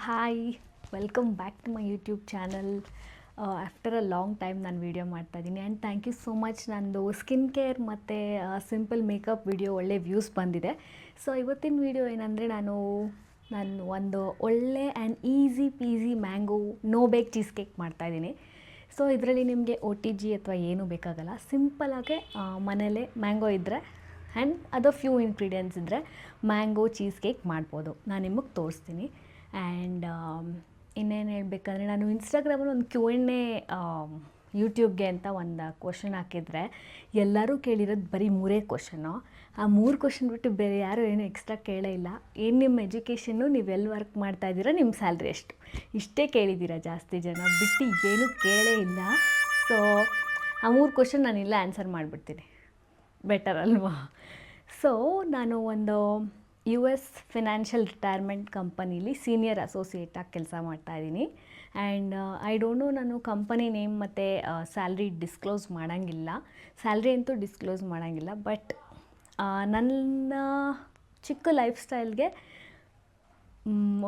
Hi, welcome back to my YouTube channel. After a long time ನಾನು video ಮಾಡ್ತಾಯಿದ್ದೀನಿ and thank you so much. ನಂದು skin care ಮತ್ತು simple makeup video ಒಳ್ಳೆ views ಬಂದಿದೆ. So ಇವತ್ತಿನ video ಏನಂದರೆ ನಾನು ಒಂದು ಒಳ್ಳೆ and easy peasy mango no bake cheesecake ಮಾಡ್ತಾಯಿದ್ದೀನಿ. ಸೊ ಇದರಲ್ಲಿ ನಿಮಗೆ OTG ಅಥವಾ ಏನೂ ಬೇಕಾಗಲ್ಲ. ಸಿಂಪಲಾಗೆ ಮನೇಲೇ ಮ್ಯಾಂಗೋ ಇದ್ದರೆ ಆ್ಯಂಡ್ ಅದರ್ ಫ್ಯೂ ಇಂಗ್ರೀಡಿಯೆಂಟ್ಸ್ ಇದ್ದರೆ ಮ್ಯಾಂಗೋ ಚೀಸ್ ಕೇಕ್ ಮಾಡ್ಬೋದು. ನಾನು ನಿಮಗೆ ತೋರಿಸ್ತೀನಿ. ಆ್ಯಂಡ್ ಇನ್ನೇನು ಹೇಳಬೇಕಂದ್ರೆ, ನಾನು ಇನ್ಸ್ಟಾಗ್ರಾಮಲ್ಲಿ ಒಂದು Q&A ಯೂಟ್ಯೂಬ್ಗೆ ಅಂತ ಒಂದು ಕ್ವಶನ್ ಹಾಕಿದರೆ ಎಲ್ಲರೂ ಕೇಳಿರೋದು ಬರೀ 3 ಕ್ವಶನ್ನು. ಆ 3 ಕ್ವಶನ್ ಬಿಟ್ಟು ಬೇರೆ ಯಾರೂ ಏನೂ ಎಕ್ಸ್ಟ್ರಾ ಕೇಳೇ ಇಲ್ಲ. ಏನು ನಿಮ್ಮ ಎಜುಕೇಷನ್ನು, ನೀವು ಎಲ್ಲಿ ವರ್ಕ್ ಮಾಡ್ತಾಯಿದ್ದೀರಾ, ನಿಮ್ಮ ಸ್ಯಾಲ್ರಿ ಎಷ್ಟು, ಇಷ್ಟೇ ಕೇಳಿದ್ದೀರಾ ಜಾಸ್ತಿ ಜನ, ಬಿಟ್ಟು ಏನೂ ಕೇಳೇ ಇಲ್ಲ. ಸೊ ಆ 3 ಕ್ವಶನ್ ನಾನು ಇಲ್ಲೇ ಆನ್ಸರ್ ಮಾಡಿಬಿಡ್ತೀನಿ, ಬೆಟರ್ ಅಲ್ವಾ? ಸೊ ನಾನು ಒಂದು US ಫಿನಾನ್ಷಿಯಲ್ ರಿಟೈರ್ಮೆಂಟ್ ಕಂಪನೀಲಿ ಸೀನಿಯರ್ ಅಸೋಸಿಯೇಟಾಗಿ ಕೆಲಸ ಮಾಡ್ತಾಯಿದ್ದೀನಿ. ಆ್ಯಂಡ್ ಐ ಡೋಂಟ್ ನೋ, ನಾನು ಕಂಪನಿ ನೇಮ್ ಮತ್ತು ಸ್ಯಾಲ್ರಿ ಡಿಸ್ಕ್ಲೋಸ್ ಮಾಡೋಂಗಿಲ್ಲ. ಸ್ಯಾಲ್ರಿ ಅಂತೂ ಡಿಸ್ಕ್ಲೋಸ್ ಮಾಡೋಂಗಿಲ್ಲ. ಬಟ್ ನನ್ನ ಚಿಕ್ಕ ಲೈಫ್ ಸ್ಟೈಲ್ಗೆ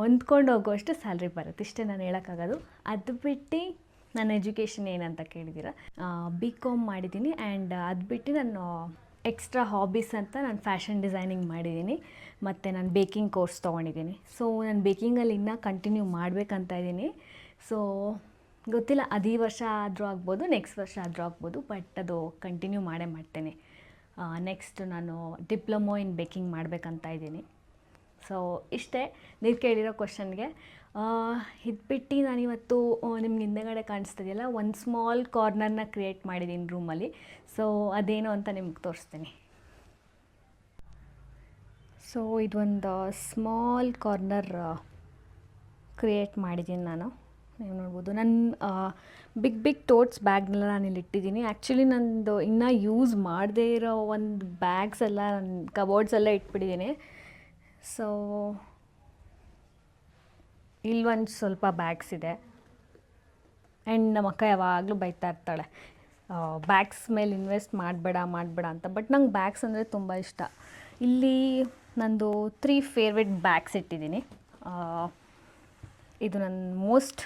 ಹೊಂದ್ಕೊಂಡು ಹೋಗುವಷ್ಟು ಸ್ಯಾಲ್ರಿ ಬರುತ್ತೆ, ಇಷ್ಟೇ ನಾನು ಹೇಳೋಕ್ಕಾಗೋದು. ಅದು ಬಿಟ್ಟು ನನ್ನ ಎಜುಕೇಷನ್ ಏನಂತ ಕೇಳಿದ್ದೀರ, BCom ಮಾಡಿದ್ದೀನಿ. ಆ್ಯಂಡ್ ಅದು ಬಿಟ್ಟು ನಾನು ಎಕ್ಸ್ಟ್ರಾ ಹಾಬೀಸ್ ಅಂತ ನಾನು ಫ್ಯಾಷನ್ ಡಿಸೈನಿಂಗ್ ಮಾಡಿದ್ದೀನಿ ಮತ್ತು ನಾನು ಬೇಕಿಂಗ್ ಕೋರ್ಸ್ ತೊಗೊಂಡಿದ್ದೀನಿ. ಸೊ ನಾನು ಬೇಕಿಂಗಲ್ಲಿ ಇನ್ನೂ ಕಂಟಿನ್ಯೂ ಮಾಡಬೇಕಂತ ಇದ್ದೀನಿ. ಸೊ ಗೊತ್ತಿಲ್ಲ, ಅದು ಈ ವರ್ಷ ಆದರೂ ಆಗ್ಬೋದು, ನೆಕ್ಸ್ಟ್ ವರ್ಷ ಆದರೂ ಆಗ್ಬೋದು, ಬಟ್ ಅದು ಕಂಟಿನ್ಯೂ ಮಾಡೇ ಮಾಡ್ತೇನೆ. ನೆಕ್ಸ್ಟ್ ನಾನು ಡಿಪ್ಲೊಮೊ ಇನ್ ಬೇಕಿಂಗ್ ಮಾಡಬೇಕಂತ ಇದ್ದೀನಿ. ಸೊ ಇಷ್ಟೇ ನೀವು ಕೇಳಿರೋ ಕ್ವಶನ್ಗೆ. ಇದು ಬಿಟ್ಟು ನಾನಿವತ್ತು ನಿಮ್ಗೆ ಹಿಂದೆಗಡೆ ಕಾಣಿಸ್ತಿದೆಯಲ್ಲ, ಒಂದು ಸ್ಮಾಲ್ ಕಾರ್ನರ್ನ ಕ್ರಿಯೇಟ್ ಮಾಡಿದ್ದೀನಿ ರೂಮಲ್ಲಿ. ಸೊ ಅದೇನು ಅಂತ ನಿಮ್ಗೆ ತೋರಿಸ್ತೀನಿ. ಸೊ ಇದೊಂದು ಸ್ಮಾಲ್ ಕಾರ್ನರ್ ಕ್ರಿಯೇಟ್ ಮಾಡಿದ್ದೀನಿ ನಾನು. ನೀವು ನೋಡ್ಬೋದು, ನನ್ನ ಬಿಗ್ ಟೋಟ್ಸ್ ಬ್ಯಾಗ್ನೆಲ್ಲ ನಾನು ಇಲ್ಲಿ ಇಟ್ಟಿದ್ದೀನಿ. ಆ್ಯಕ್ಚುಲಿ ನಂದು ಇನ್ನೂ ಯೂಸ್ ಮಾಡದೇ ಇರೋ ಒಂದು ಬ್ಯಾಗ್ಸ್ ಎಲ್ಲ ನನ್ನ ಕಬೋರ್ಡ್ಸ್ ಎಲ್ಲ ಇಟ್ಬಿಟ್ಟಿದ್ದೀನಿ. ಸೊ ಇಲ್ಲೊಂದು ಸ್ವಲ್ಪ ಬ್ಯಾಗ್ಸ್ ಇದೆ. ಆ್ಯಂಡ್ ನಮ್ಮ ಅಕ್ಕ ಯಾವಾಗಲೂ ಬೈತಾ ಇರ್ತಾಳೆ, ಬ್ಯಾಗ್ಸ್ ಮೇಲೆ ಇನ್ವೆಸ್ಟ್ ಮಾಡಬೇಡ ಅಂತ. ಬಟ್ ನಂಗೆ ಬ್ಯಾಗ್ಸ್ ಅಂದರೆ ತುಂಬ ಇಷ್ಟ. ಇಲ್ಲಿ ನಂದು 3 ಫೇವ್ರೆಟ್ ಬ್ಯಾಗ್ಸ್ ಇಟ್ಟಿದ್ದೀನಿ. ಇದು ನನ್ನ most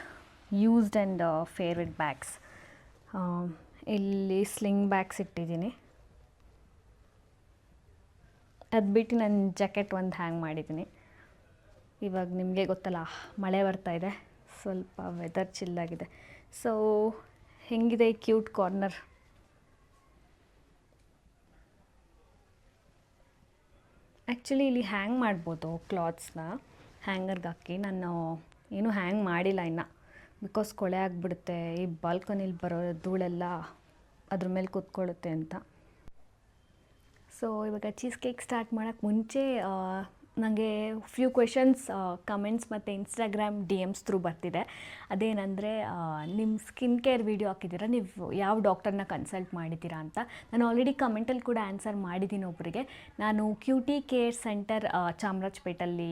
used and favourite bags. ಇಲ್ಲಿ ಸ್ಲಿಂಗ್ ಬ್ಯಾಗ್ಸ್ ಇಟ್ಟಿದ್ದೀನಿ. ಅದು ಬಿಟ್ಟು ನನ್ನ ಜಾಕೆಟ್ ಒಂದು ಹ್ಯಾಂಗ್ ಮಾಡಿದ್ದೀನಿ. ಇವಾಗ ನಿಮಗೆ ಗೊತ್ತಲ್ಲ, ಮಳೆ ಬರ್ತಾಯಿದೆ, ಸ್ವಲ್ಪ ವೆದರ್ ಚಿಲ್ಲಾಗಿದೆ. ಸೊ ಹೆಂಗಿದೆ ಈ ಕ್ಯೂಟ್ ಕಾರ್ನರ್? ಆ್ಯಕ್ಚುಲಿ ಇಲ್ಲಿ ಹ್ಯಾಂಗ್ ಮಾಡ್ಬೋದು ಕ್ಲಾತ್ಸ್ನ, ಹ್ಯಾಂಗರ್ಗೆ ಹಾಕಿ. ನಾನು ಏನೂ ಹ್ಯಾಂಗ್ ಮಾಡಿಲ್ಲ ಇನ್ನು, ಬಿಕಾಸ್ ಕೊಳೆ ಆಗಿಬಿಡುತ್ತೆ, ಈ ಬಾಲ್ಕನಿಲಿ ಬರೋ ಧೂಳೆಲ್ಲ ಅದ್ರ ಮೇಲೆ ಕೂತ್ಕೊಳ್ಳುತ್ತೆ ಅಂತ. ಸೊ ಇವಾಗ ಚೀಸ್ ಕೇಕ್ ಸ್ಟಾರ್ಟ್ ಮಾಡೋಕ್ಕೆ ಮುಂಚೆ ನನಗೆ ಫ್ಯೂ ಕ್ವೆಶನ್ಸ್ ಕಮೆಂಟ್ಸ್ ಮತ್ತು ಇನ್ಸ್ಟಾಗ್ರಾಮ್ DMs ಥ್ರೂ ಬರ್ತಿದೆ. ಅದೇನೆಂದರೆ, ನಿಮ್ಮ ಸ್ಕಿನ್ ಕೇರ್ ವಿಡಿಯೋ ಹಾಕಿದ್ದೀರಾ, ನೀವು ಯಾವ ಡಾಕ್ಟರ್ನ ಕನ್ಸಲ್ಟ್ ಮಾಡಿದ್ದೀರಾ ಅಂತ. ನಾನು ಆಲ್ರೆಡಿ ಕಮೆಂಟಲ್ಲಿ ಕೂಡ ಆನ್ಸರ್ ಮಾಡಿದ್ದೀನಿ ಒಬ್ಬರಿಗೆ. ನಾನು QT ಕೇರ್ ಸೆಂಟರ್ ಚಾಮರಾಜಪೇಟಲ್ಲಿ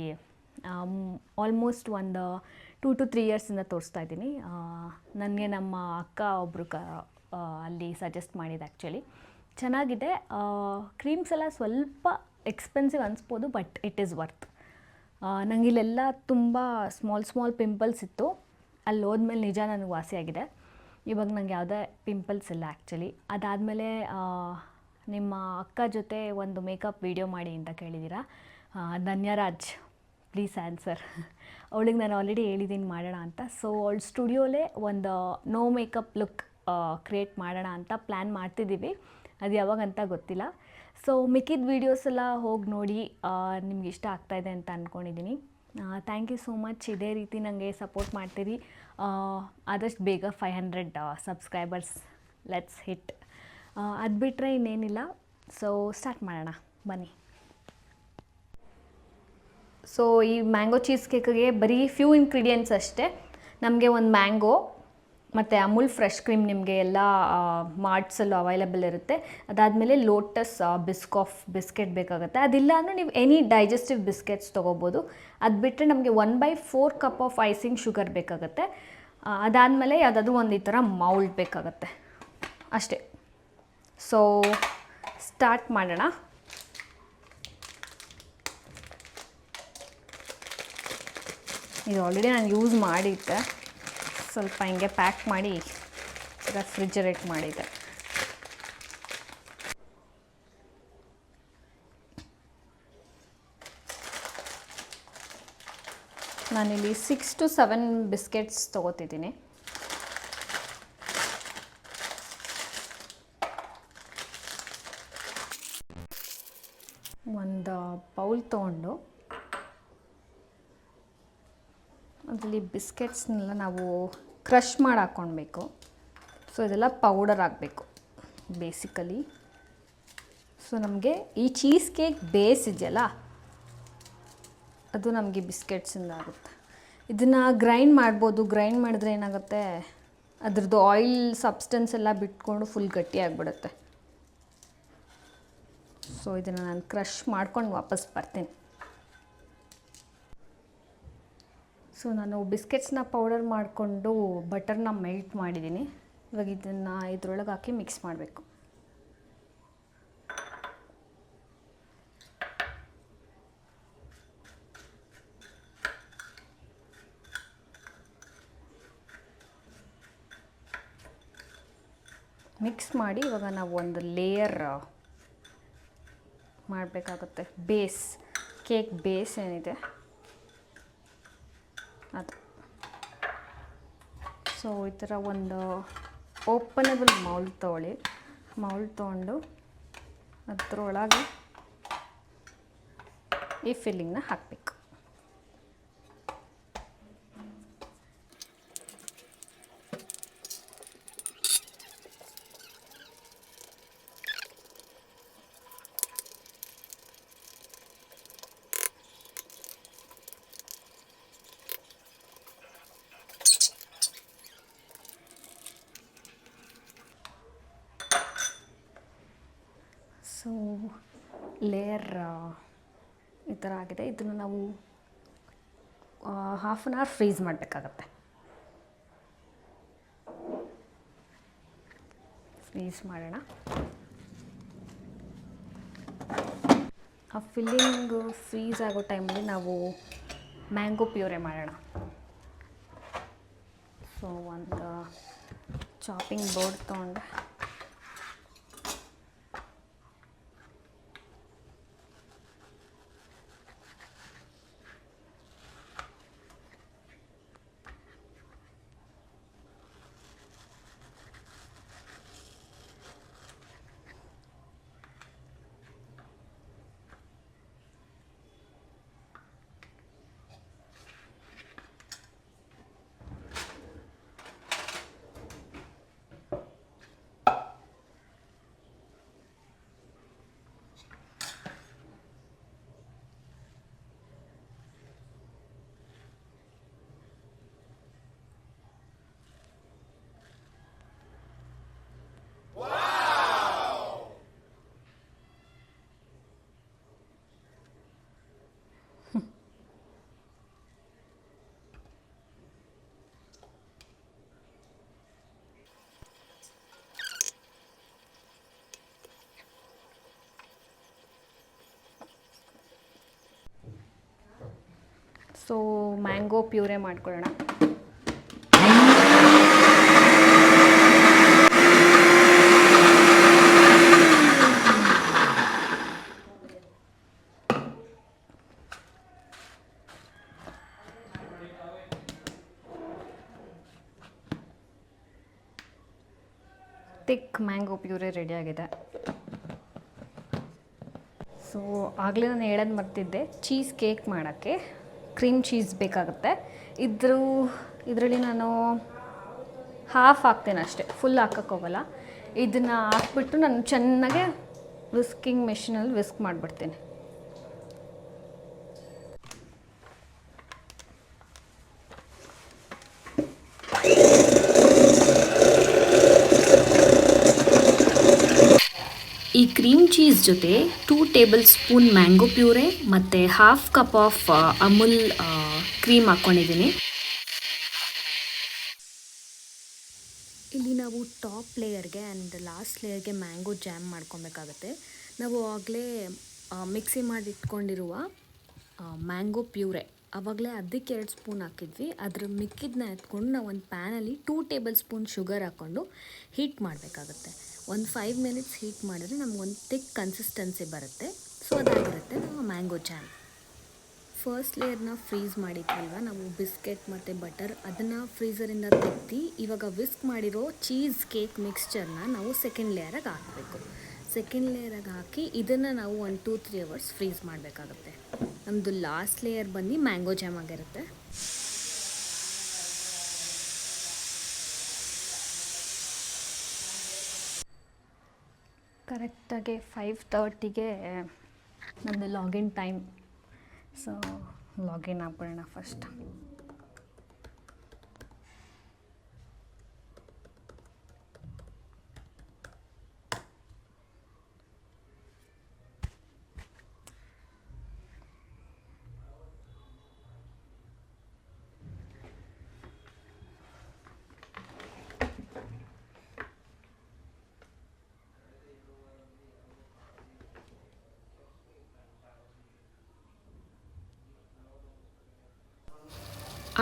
ಆಲ್ಮೋಸ್ಟ್ ಒಂದು 2 to 3 ಇಯರ್ಸಿಂದ ತೋರಿಸ್ತಾ ಇದ್ದೀನಿ. ನನಗೆ ನಮ್ಮ ಅಕ್ಕ ಒಬ್ಬರು ಅಲ್ಲಿ ಸಜೆಸ್ಟ್ ಮಾಡಿದ್ದು. ಆ್ಯಕ್ಚುಲಿ ಚೆನ್ನಾಗಿದೆ. ಕ್ರೀಮ್ಸ್ ಎಲ್ಲ ಸ್ವಲ್ಪ ಎಕ್ಸ್ಪೆನ್ಸಿವ್ ಅನಿಸ್ಬೋದು, ಬಟ್ ಇಟ್ ಈಸ್ ವರ್ತ್. ನನಗೆ ಇಲ್ಲೆಲ್ಲ ತುಂಬ ಸ್ಮಾಲ್ ಪಿಂಪಲ್ಸ್ ಇತ್ತು. ಅಲ್ಲಿ ಹೋದ್ಮೇಲೆ ನಿಜ ನನಗೆ ವಾಸಿಯಾಗಿದೆ. ಇವಾಗ ನನಗೆ ಯಾವುದೇ ಪಿಂಪಲ್ಸ್ ಇಲ್ಲ ಆ್ಯಕ್ಚುಲಿ. ಅದಾದಮೇಲೆ ನಿಮ್ಮ ಅಕ್ಕ ಜೊತೆ ಒಂದು ಮೇಕಪ್ ವಿಡಿಯೋ ಮಾಡಿ ಅಂತ ಕೇಳಿದ್ದೀರಾ. ಧನ್ಯರಾಜ್, ಪ್ಲೀಸ್ ಆನ್ಸರ್. ಅವಳಿಗೆ ನಾನು ಆಲ್ರೆಡಿ ಹೇಳಿದ್ದೀನಿ ಮಾಡೋಣ ಅಂತ. ಸೊ ಅವಳ ಸ್ಟುಡಿಯೋಲೇ ಒಂದು ನೋ ಮೇಕಪ್ ಲುಕ್ ಕ್ರಿಯೇಟ್ ಮಾಡೋಣ ಅಂತ ಪ್ಲ್ಯಾನ್ ಮಾಡ್ತಿದ್ದೀವಿ. ಅದು ಯಾವಾಗಂತ ಗೊತ್ತಿಲ್ಲ. ಸೊ ಮಿಕ್ಕಿದ ವೀಡಿಯೋಸ್ ಎಲ್ಲ ಹೋಗಿ ನೋಡಿ, ನಿಮ್ಗೆ ಇಷ್ಟ ಆಗ್ತಾಯಿದೆ ಅಂತ ಅಂದ್ಕೊಂಡಿದ್ದೀನಿ. Thank you so much. ಇದೇ ರೀತಿ ನನಗೆ ಸಪೋರ್ಟ್ ಮಾಡ್ತೀರಿ. ಆದಷ್ಟು ಬೇಗ 500 ಸಬ್ಸ್ಕ್ರೈಬರ್ಸ್ ಲೆಟ್ಸ್ ಹಿಟ್. ಅದು ಬಿಟ್ಟರೆ ಇನ್ನೇನಿಲ್ಲ. ಸೊ ಸ್ಟಾರ್ಟ್ ಮಾಡೋಣ ಬನ್ನಿ. ಸೊ ಈ ಮ್ಯಾಂಗೋ ಚೀಸ್ ಕೇಕಿಗೆ ಬರೀ ಫ್ಯೂ ಇಂಗ್ರೀಡಿಯೆಂಟ್ಸ್ ಅಷ್ಟೇ. ನಮಗೆ ಒಂದು ಮ್ಯಾಂಗೋ ಮತ್ತು ಅಮೂಲ್ ಫ್ರೆಶ್ ಕ್ರೀಮ್ ನಿಮಗೆ ಎಲ್ಲ ಮಾರ್ಟ್ಸಲ್ಲೂ ಅವೈಲೇಬಲ್ ಇರುತ್ತೆ. ಅದಾದಮೇಲೆ ಲೋಟಸ್ ಬಿಸ್ಕೆಟ್ ಬೇಕಾಗುತ್ತೆ. ಅದಿಲ್ಲ ಅಂದರೆ ನೀವು ಎನಿ ಡೈಜೆಸ್ಟಿವ್ ಬಿಸ್ಕೆಟ್ಸ್ ತೊಗೋಬೋದು. ಅದು ಬಿಟ್ಟರೆ ನಮಗೆ 1/4 ಕಪ್ ಆಫ್ ಐಸಿಂಗ್ ಶುಗರ್ ಬೇಕಾಗುತ್ತೆ. ಅದಾದಮೇಲೆ ಯಾವುದಾದ್ರೂ ಒಂದು ಈ ಥರ ಮೌಲ್ಡ್ ಬೇಕಾಗುತ್ತೆ ಅಷ್ಟೇ. ಸೊ ಸ್ಟಾರ್ಟ್ ಮಾಡೋಣ. ಇದು ಆಲ್ರೆಡಿ ನಾನು ಯೂಸ್ ಮಾಡಿದ್ದೆ, ಸ್ವಲ್ಪ ಹಿಂಗೆ ಪ್ಯಾಕ್ ಮಾಡಿ ರೆಫ್ರಿಜರೇಟ್ ಮಾಡಿದ್ದೆ. ನಾನಿಲ್ಲಿ 6 to 7 ಬಿಸ್ಕೆಟ್ಸ್ ತೊಗೋತಿದ್ದೀನಿ. ಒಂದು ಬೌಲ್ ತೊಗೊಂಡು ಅದರಲ್ಲಿ ಬಿಸ್ಕೆಟ್ಸ್ನೆಲ್ಲ ನಾವು ಕ್ರಷ್ ಮಾಡಿ ಹಾಕ್ಕೊಳ್ಬೇಕು. ಸೊ ಇದೆಲ್ಲ ಪೌಡರ್ ಆಗಬೇಕು ಬೇಸಿಕಲಿ. ಸೊ ನಮಗೆ ಈ ಚೀಸ್ ಕೇಕ್ ಬೇಸ್ ಇದೆಯಲ್ಲ, ಅದು ನಮಗೆ ಬಿಸ್ಕೆಟ್ಸಿಂದ ಆಗುತ್ತೆ. ಇದನ್ನು ಗ್ರೈಂಡ್ ಮಾಡ್ಬೋದು. ಗ್ರೈಂಡ್ ಮಾಡಿದ್ರೆ ಏನಾಗುತ್ತೆ, ಅದ್ರದ್ದು ಆಯಿಲ್ ಸಬ್ಸ್ಟೆನ್ಸ್ ಎಲ್ಲ ಬಿಟ್ಕೊಂಡು ಫುಲ್ ಗಟ್ಟಿ ಆಗಿಬಿಡುತ್ತೆ. ಸೊ ಇದನ್ನು ನಾನು ಕ್ರಷ್ ಮಾಡ್ಕೊಂಡು ವಾಪಸ್ ಬರ್ತೀನಿ. ಸೊ ನಾನು ಬಿಸ್ಕೆಟ್ಸ್ನ ಪೌಡರ್ ಮಾಡಿಕೊಂಡು ಬಟರ್ನ ಮೆಲ್ಟ್ ಮಾಡಿದ್ದೀನಿ. ಇವಾಗ ಇದನ್ನು ಇದ್ರೊಳಗೆ ಹಾಕಿ ಮಿಕ್ಸ್ ಮಾಡಬೇಕು. ಮಿಕ್ಸ್ ಮಾಡಿ ಇವಾಗ ನಾವು ಒಂದು ಲೇಯರ್ ಮಾಡಬೇಕಾಗುತ್ತೆ. ಬೇಸ್, ಕೇಕ್ ಬೇಸ್ ಏನಿದೆ ಅದು. ಸೊ ಈ ಥರ ಒಂದು ಓಪನಬಲ್ ಮೌಲ್ಡ್ ತೊಗೊಳ್ಳಿ. ಮೌಲ್ಡ್ ತೊಗೊಂಡು ಅದರೊಳಗೆ ಈ ಫಿಲ್ಲಿಂಗ್ನ ಹಾಕಬೇಕು. ಸೊ ಲೇಯರ್ ಈ ಥರ ಆಗಿದೆ. ಇದನ್ನು ನಾವು ಹಾಫ್ ಆನ್ ಅವರ್ ಫ್ರೀಸ್ ಮಾಡಬೇಕಾಗತ್ತೆ. ಫ್ರೀಸ್ ಮಾಡೋಣ. ಆ ಫಿಲ್ಲಿಂಗು ಫ್ರೀಸ್ ಆಗೋ ಟೈಮಲ್ಲಿ ನಾವು ಮ್ಯಾಂಗೋ ಪ್ಯೂರೆ ಮಾಡೋಣ. ಸೊ ಒಂದು ಚಾಪಿಂಗ್ ಬೋರ್ಡ್ ತೊಗೊಂಡು ಸೊ ಮ್ಯಾಂಗೋ ಪ್ಯೂರೆ ಮಾಡ್ಕೊಳ್ಳೋಣ. ಥಿಕ್ ಮ್ಯಾಂಗೋ ಪ್ಯೂರೆ ರೆಡಿಯಾಗಿದೆ. ಸೊ ಆಗಲೇ ನಾನು ಹೇಳೋದು ಮರ್ತಿದ್ದೆ, ಚೀಸ್ ಕೇಕ್ ಮಾಡೋಕ್ಕೆ ಕ್ರೀಮ್ ಚೀಸ್ ಬೇಕಾಗುತ್ತೆ. ಇದರಲ್ಲಿ ನಾನು ಹಾಫ್ ಹಾಕ್ತೇನೆ ಅಷ್ಟೇ, ಫುಲ್ ಹಾಕೋಕ್ಕೋಗಲ್ಲ. ಇದನ್ನು ಹಾಕ್ಬಿಟ್ಟು ನಾನು ಚೆನ್ನಾಗೆ ವಿಸ್ಕಿಂಗ್ ಮೆಷಿನಲ್ಲಿ ವಿಸ್ಕ್ ಮಾಡಿಬಿಡ್ತೀನಿ. ಈ ಕ್ರೀಮ್ ಚೀಸ್ ಜೊತೆ 2 ಟೇಬಲ್ ಸ್ಪೂನ್ ಮ್ಯಾಂಗೋ ಪ್ಯೂರೆ ಮತ್ತು half cup of Amul cream ಹಾಕ್ಕೊಂಡಿದ್ದೀನಿ. ಇಲ್ಲಿ ನಾವು ಟಾಪ್ ಲೇಯರ್ಗೆ ಆ್ಯಂಡ್ ಲಾಸ್ಟ್ ಲೇಯರ್ಗೆ ಮ್ಯಾಂಗೋ ಜಾಮ್ ಮಾಡ್ಕೊಬೇಕಾಗತ್ತೆ. ನಾವು ಆಗಲೇ ಮಿಕ್ಸಿ ಮಾಡಿ ಇಟ್ಕೊಂಡಿರುವ ಮ್ಯಾಂಗೋ ಪ್ಯೂರೆ ಆವಾಗಲೇ ಅದಕ್ಕೆ 2 ಸ್ಪೂನ್ ಹಾಕಿದ್ವಿ. ಅದ್ರ ಮಿಕ್ಕಿದ್ನ ಎತ್ಕೊಂಡು ನಾವು ಒಂದು ಪ್ಯಾನಲ್ಲಿ 2 ಟೇಬಲ್ ಸ್ಪೂನ್ ಶುಗರ್ ಹಾಕ್ಕೊಂಡು ಹೀಟ್ ಮಾಡಬೇಕಾಗುತ್ತೆ. ಒಂದು 5 ಮಿನಿಟ್ಸ್ ಹೀಟ್ ಮಾಡಿದ್ರೆ ನಮಗೊಂದು ಥಿಕ್ ಕನ್ಸಿಸ್ಟೆನ್ಸಿ ಬರುತ್ತೆ. ಸೊ ಅದಾಗಿರುತ್ತೆ ನಮ್ಮ ಮ್ಯಾಂಗೋ ಜಾಮ್. ಫಸ್ಟ್ ಲೇಯರ್ನ ಫ್ರೀಸ್ ಮಾಡಿದ್ವಲ್ವ ನಾವು ಬಿಸ್ಕೆಟ್ ಮತ್ತು ಬಟರ್, ಅದನ್ನು ಫ್ರೀಝರಿಂದ ತೆಗ್ದು ಇವಾಗ ವಿಸ್ಕ್ ಮಾಡಿರೋ ಚೀಸ್ ಕೇಕ್ ಮಿಕ್ಸ್ಚರ್ನ ನಾವು ಸೆಕೆಂಡ್ ಲೇಯರಾಗಿ ಹಾಕಬೇಕು. ಸೆಕೆಂಡ್ ಲೇಯರಾಗಿ ಹಾಕಿ ಇದನ್ನು ನಾವು 1-2-3 ಅವರ್ಸ್ ಫ್ರೀಸ್ ಮಾಡಬೇಕಾಗುತ್ತೆ. ನಮ್ಮದು ಲಾಸ್ಟ್ ಲೇಯರ್ ಬಂದು ಮ್ಯಾಂಗೋ ಜಾಮ್ ಆಗಿರುತ್ತೆ. ಕರೆಕ್ಟಾಗಿ 5:30ಗೆ ನಮ್ಮದು ಲಾಗಿನ್ ಟೈಮ್. ಸೊ ಲಾಗಿನ್ ಆಗ್ಬಿಡೋಣ ಫಸ್ಟ್.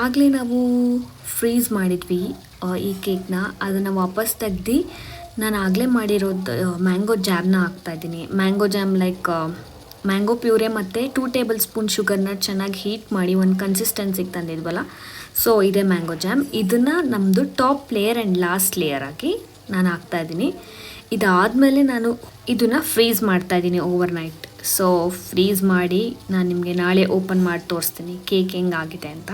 ಆಗಲೇ ನಾವು ಫ್ರೀಸ್ ಮಾಡಿದ್ವಿ ಈ ಕೇಕ್ನ, ಅದನ್ನು ವಾಪಸ್ ತೆಗ್ದು ನಾನು ಆಗಲೇ ಮಾಡಿರೋದು ಮ್ಯಾಂಗೋ ಜಾಮ್ನ ಹಾಕ್ತಾಯಿದ್ದೀನಿ. Mango jam like mango puree ಮತ್ತು 2 ಟೇಬಲ್ ಸ್ಪೂನ್ ಶುಗರ್ನ ಚೆನ್ನಾಗಿ ಹೀಟ್ ಮಾಡಿ ಒಂದು ಕನ್ಸಿಸ್ಟೆನ್ಸಿಗೆ ತಂದಿದ್ವಲ್ಲ, ಸೊ ಇದೇ ಮ್ಯಾಂಗೋ ಜಾಮ್. ಇದನ್ನು ನಮ್ಮದು top layer and last layer ಆಗಿ ನಾನು ಹಾಕ್ತಾಯಿದ್ದೀನಿ. ಇದಾದಮೇಲೆ ನಾನು ಇದನ್ನು ಫ್ರೀಸ್ ಮಾಡ್ತಾಯಿದ್ದೀನಿ ಓವರ್ನೈಟ್. ಸೊ ಫ್ರೀಸ್ ಮಾಡಿ ನಾನು ನಿಮಗೆ ನಾಳೆ ಓಪನ್ ಮಾಡಿ ತೋರಿಸ್ತೀನಿ ಕೇಕ್ ಹೆಂಗಾಗಿದೆ ಅಂತ.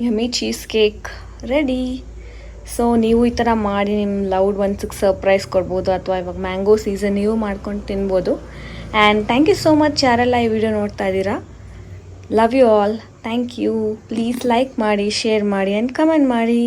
Yummy cheese cake ready. So ನೀವು ಈ ಥರ ಮಾಡಿ ನಿಮ್ಮ ಲವ್ಡ್ ಒನ್ಸಿಗೆ ಸರ್ಪ್ರೈಸ್ ಕೊಡ್ಬೋದು, ಅಥವಾ ಇವಾಗ ಮ್ಯಾಂಗೋ ಸೀಸನ್ ನೀವು ಮಾಡ್ಕೊಂಡು ತಿನ್ಬೋದು. And thank you so much ಯಾರೆಲ್ಲ ಈ ವಿಡಿಯೋ ನೋಡ್ತಾ ಇದ್ದೀರಾ. Love you all. Thank you. Please like ಮಾಡಿ, ಶೇರ್ ಮಾಡಿ ಆ್ಯಂಡ್ ಕಮೆಂಟ್ ಮಾಡಿ.